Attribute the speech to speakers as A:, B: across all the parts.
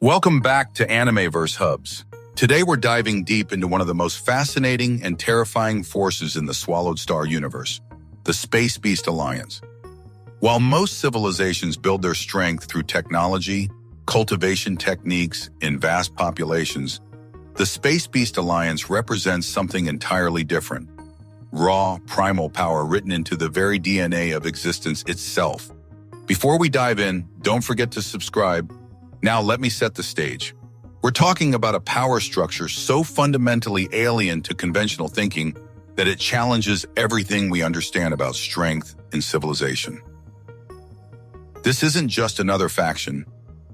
A: Welcome back to Animeverse Hubs. Today we're diving deep into one of the most fascinating and terrifying forces in the Swallowed Star universe, the Space Beast Alliance. While most civilizations build their strength through technology, cultivation techniques, and vast populations, the Space Beast Alliance represents something entirely different. Raw, primal power written into the very DNA of existence itself. Before we dive in, don't forget to subscribe. Now let me set the stage. We're talking about a power structure so fundamentally alien to conventional thinking that it challenges everything we understand about strength and civilization. This isn't just another faction.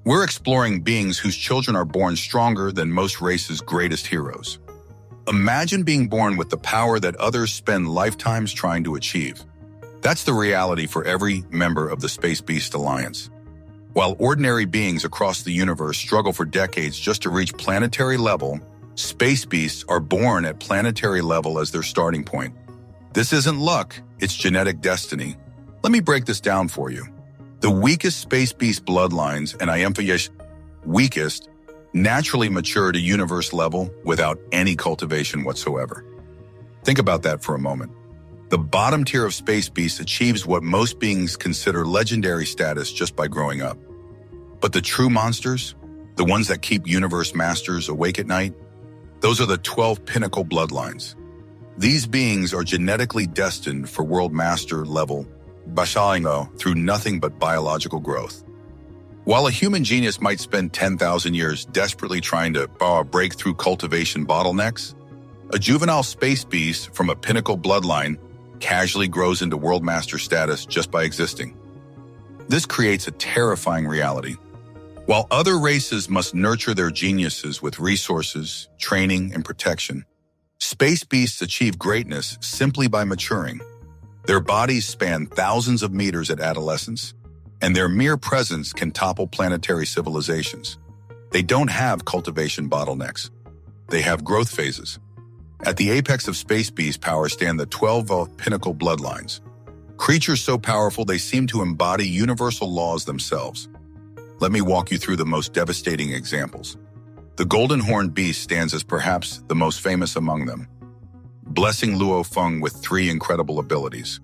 A: We're exploring beings whose children are born stronger than most races' greatest heroes. Imagine being born with the power that others spend lifetimes trying to achieve. That's the reality for every member of the Space Beast Alliance. While ordinary beings across the universe struggle for decades just to reach planetary level, space beasts are born at planetary level as their starting point. This isn't luck, it's genetic destiny. Let me break this down for you. The weakest space beast bloodlines, and I emphasize weakest, naturally mature to universe level without any cultivation whatsoever. Think about that for a moment. The bottom tier of space beasts achieves what most beings consider legendary status just by growing up. But the true monsters, the ones that keep universe masters awake at night, those are the 12 Pinnacle bloodlines. These beings are genetically destined for world master level bashalingo through nothing but biological growth. While a human genius might spend 10,000 years desperately trying to break through cultivation bottlenecks, a juvenile space beast from a Pinnacle bloodline casually grows into world master status just by existing. This creates a terrifying reality. While other races must nurture their geniuses with resources, training, and protection, space beasts achieve greatness simply by maturing. Their bodies span thousands of meters at adolescence, and their mere presence can topple planetary civilizations. They don't have cultivation bottlenecks. They have growth phases. At the apex of space beast power stand the 12 Pinnacle bloodlines. Creatures so powerful they seem to embody universal laws themselves. Let me walk you through the most devastating examples. The Golden Horned Beast stands as perhaps the most famous among them, blessing Luo Feng with 3 incredible abilities.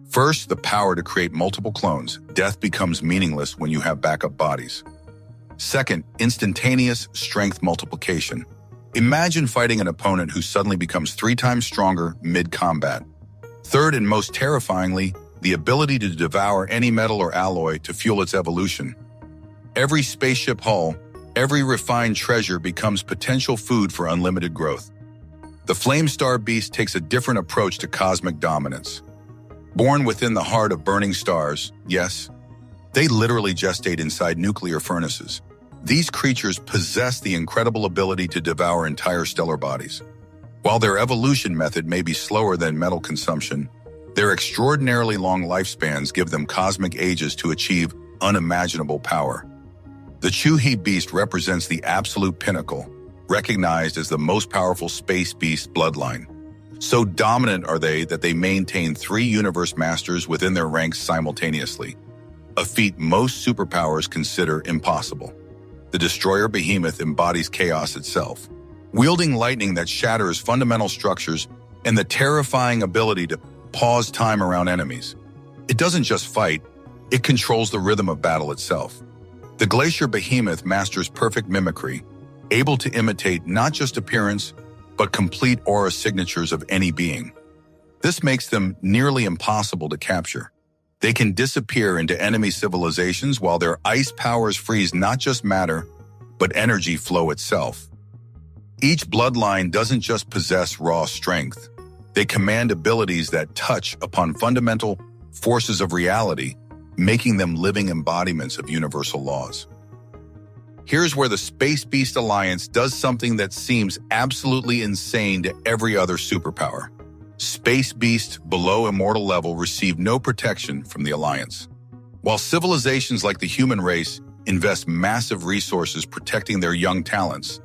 A: First, the power to create multiple clones. Death becomes meaningless when you have backup bodies. Second, instantaneous strength multiplication. Imagine fighting an opponent who suddenly becomes 3 times stronger mid-combat. Third, and most terrifyingly, the ability to devour any metal or alloy to fuel its evolution. Every spaceship hull, every refined treasure becomes potential food for unlimited growth. The Flame Star Beast takes a different approach to cosmic dominance. Born within the heart of burning stars, yes, they literally gestate inside nuclear furnaces. These creatures possess the incredible ability to devour entire stellar bodies. While their evolution method may be slower than metal consumption, their extraordinarily long lifespans give them cosmic ages to achieve unimaginable power. The Chuhi Beast represents the absolute pinnacle, recognized as the most powerful space beast bloodline. So dominant are they that they maintain 3 universe masters within their ranks simultaneously, a feat most superpowers consider impossible. The destroyer Behemoth embodies chaos itself, wielding lightning that shatters fundamental structures and the terrifying ability to pause time around enemies. It doesn't just fight, it controls the rhythm of battle itself. The Glacier Behemoth masters perfect mimicry, able to imitate not just appearance, but complete aura signatures of any being. This makes them nearly impossible to capture. They can disappear into enemy civilizations while their ice powers freeze not just matter, but energy flow itself. Each bloodline doesn't just possess raw strength. They command abilities that touch upon fundamental forces of reality, making them living embodiments of universal laws. Here's where the Space Beast Alliance does something that seems absolutely insane to every other superpower. Space beasts below immortal level receive no protection from the Alliance. While civilizations like the human race invest massive resources protecting their young talents,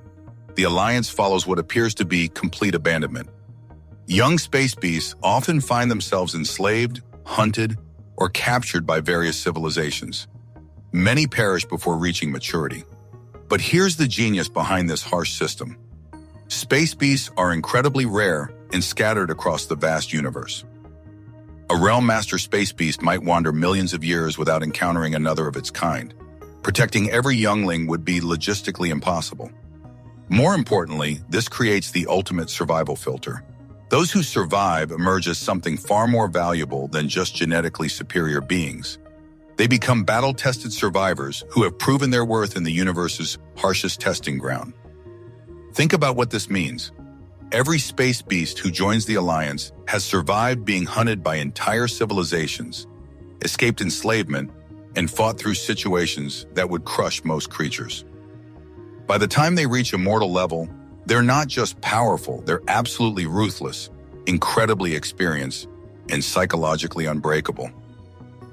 A: the Alliance follows what appears to be complete abandonment. Young space beasts often find themselves enslaved, hunted, or captured by various civilizations. Many perish before reaching maturity. But here's the genius behind this harsh system. Space beasts are incredibly rare and scattered across the vast universe. A realm master space beast might wander millions of years without encountering another of its kind. Protecting every youngling would be logistically impossible. More importantly, this creates the ultimate survival filter. Those who survive emerge as something far more valuable than just genetically superior beings. They become battle-tested survivors who have proven their worth in the universe's harshest testing ground. Think about what this means. Every space beast who joins the Alliance has survived being hunted by entire civilizations, escaped enslavement, and fought through situations that would crush most creatures. By the time they reach immortal level, they're not just powerful, they're absolutely ruthless, incredibly experienced, and psychologically unbreakable.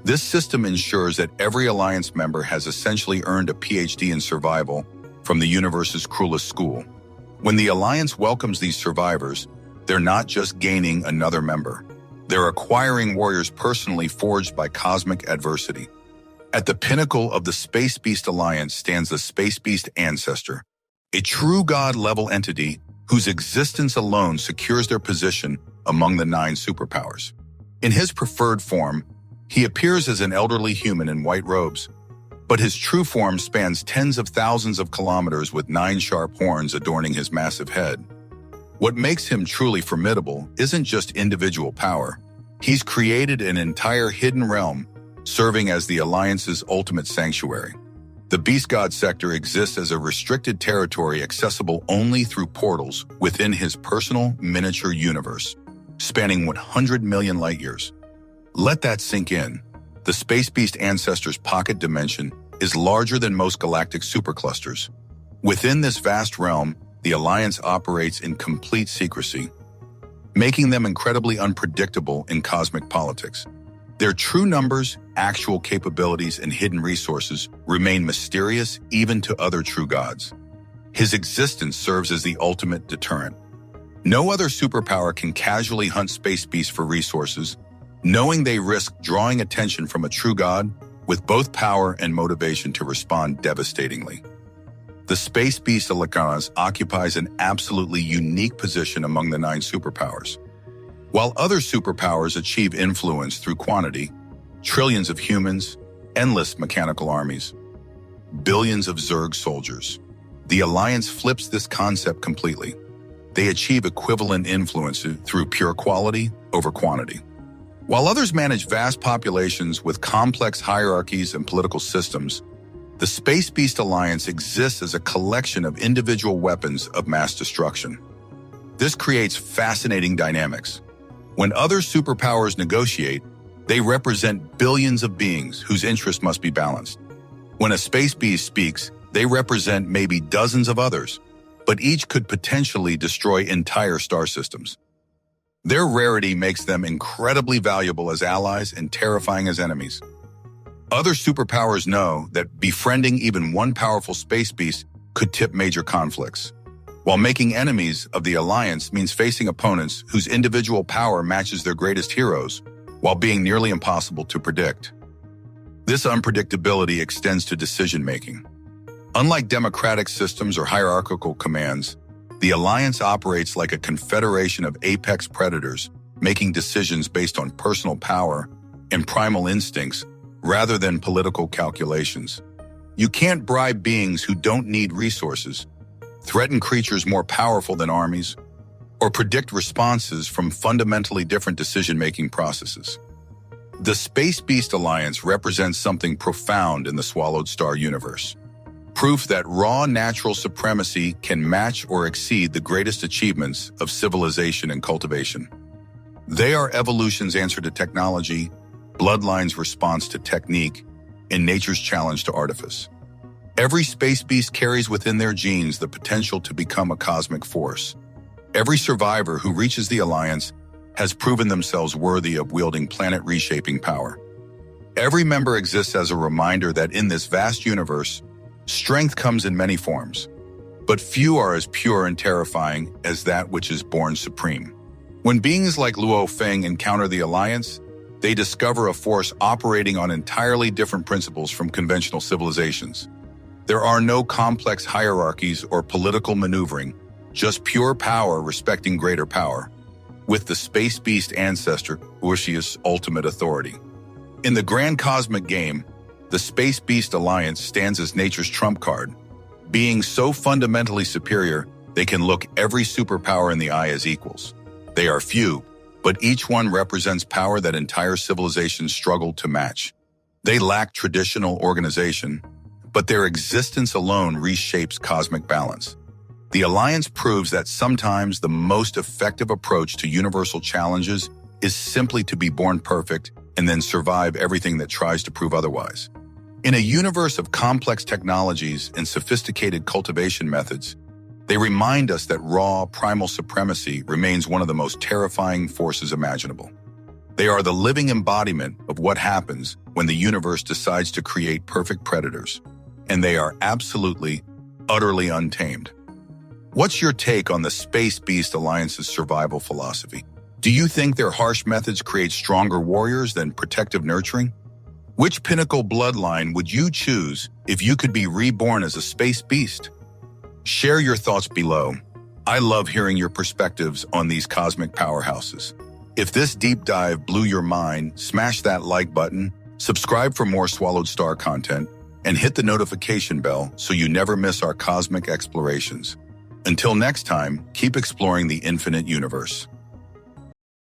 A: This system ensures that every Alliance member has essentially earned a PhD in survival from the universe's cruelest school. When the Alliance welcomes these survivors, they're not just gaining another member. They're acquiring warriors personally forged by cosmic adversity. At the pinnacle of the Space Beast Alliance stands the Space Beast Ancestor, a true god-level entity whose existence alone secures their position among the 9 superpowers. In his preferred form, he appears as an elderly human in white robes, but his true form spans tens of thousands of kilometers with 9 sharp horns adorning his massive head. What makes him truly formidable isn't just individual power. He's created an entire hidden realm, serving as the Alliance's ultimate sanctuary. The Beast God sector exists as a restricted territory accessible only through portals within his personal miniature universe, spanning 100 million light-years. Let that sink in. The Space Beast Ancestor's pocket dimension is larger than most galactic superclusters. Within this vast realm, the Alliance operates in complete secrecy, making them incredibly unpredictable in cosmic politics. Their true numbers, actual capabilities, and hidden resources remain mysterious even to other true gods. His existence serves as the ultimate deterrent. No other superpower can casually hunt space beasts for resources, knowing they risk drawing attention from a true god with both power and motivation to respond devastatingly. The Space Beast Alliance occupies an absolutely unique position among the 9 superpowers. While other superpowers achieve influence through quantity, trillions of humans, endless mechanical armies, billions of Zerg soldiers, the Alliance flips this concept completely. They achieve equivalent influence through pure quality over quantity. While others manage vast populations with complex hierarchies and political systems, the Space Beast Alliance exists as a collection of individual weapons of mass destruction. This creates fascinating dynamics. When other superpowers negotiate, they represent billions of beings whose interests must be balanced. When a space beast speaks, they represent maybe dozens of others, but each could potentially destroy entire star systems. Their rarity makes them incredibly valuable as allies and terrifying as enemies. Other superpowers know that befriending even one powerful space beast could tip major conflicts, while making enemies of the Alliance means facing opponents whose individual power matches their greatest heroes, while being nearly impossible to predict. This unpredictability extends to decision-making. Unlike democratic systems or hierarchical commands, the Alliance operates like a confederation of apex predators, making decisions based on personal power and primal instincts rather than political calculations. You can't bribe beings who don't need resources, threaten creatures more powerful than armies, or predict responses from fundamentally different decision-making processes. The Space Beast Alliance represents something profound in the Swallowed Star universe. Proof that raw natural supremacy can match or exceed the greatest achievements of civilization and cultivation. They are evolution's answer to technology, Bloodlines' response to technique, and nature's challenge to artifice. Every space beast carries within their genes the potential to become a cosmic force. Every survivor who reaches the Alliance has proven themselves worthy of wielding planet-reshaping power. Every member exists as a reminder that in this vast universe, strength comes in many forms, but few are as pure and terrifying as that which is born supreme. When beings like Luo Feng encounter the Alliance, they discover a force operating on entirely different principles from conventional civilizations. There are no complex hierarchies or political maneuvering, just pure power respecting greater power, with the Space Beast Ancestor, Ursius' ultimate authority. In the grand cosmic game, the Space Beast Alliance stands as nature's trump card. Being so fundamentally superior, they can look every superpower in the eye as equals. They are few, but each one represents power that entire civilizations struggle to match. They lack traditional organization, but their existence alone reshapes cosmic balance. The Alliance proves that sometimes the most effective approach to universal challenges is simply to be born perfect and then survive everything that tries to prove otherwise. In a universe of complex technologies and sophisticated cultivation methods, they remind us that raw, primal supremacy remains one of the most terrifying forces imaginable. They are the living embodiment of what happens when the universe decides to create perfect predators, and they are absolutely, utterly untamed. What's your take on the Space Beast Alliance's survival philosophy? Do you think their harsh methods create stronger warriors than protective nurturing? Which Pinnacle bloodline would you choose if you could be reborn as a space beast? Share your thoughts below. I love hearing your perspectives on these cosmic powerhouses. If this deep dive blew your mind, smash that like button, subscribe for more Swallowed Star content, and hit the notification bell so you never miss our cosmic explorations. Until next time, keep exploring the infinite universe.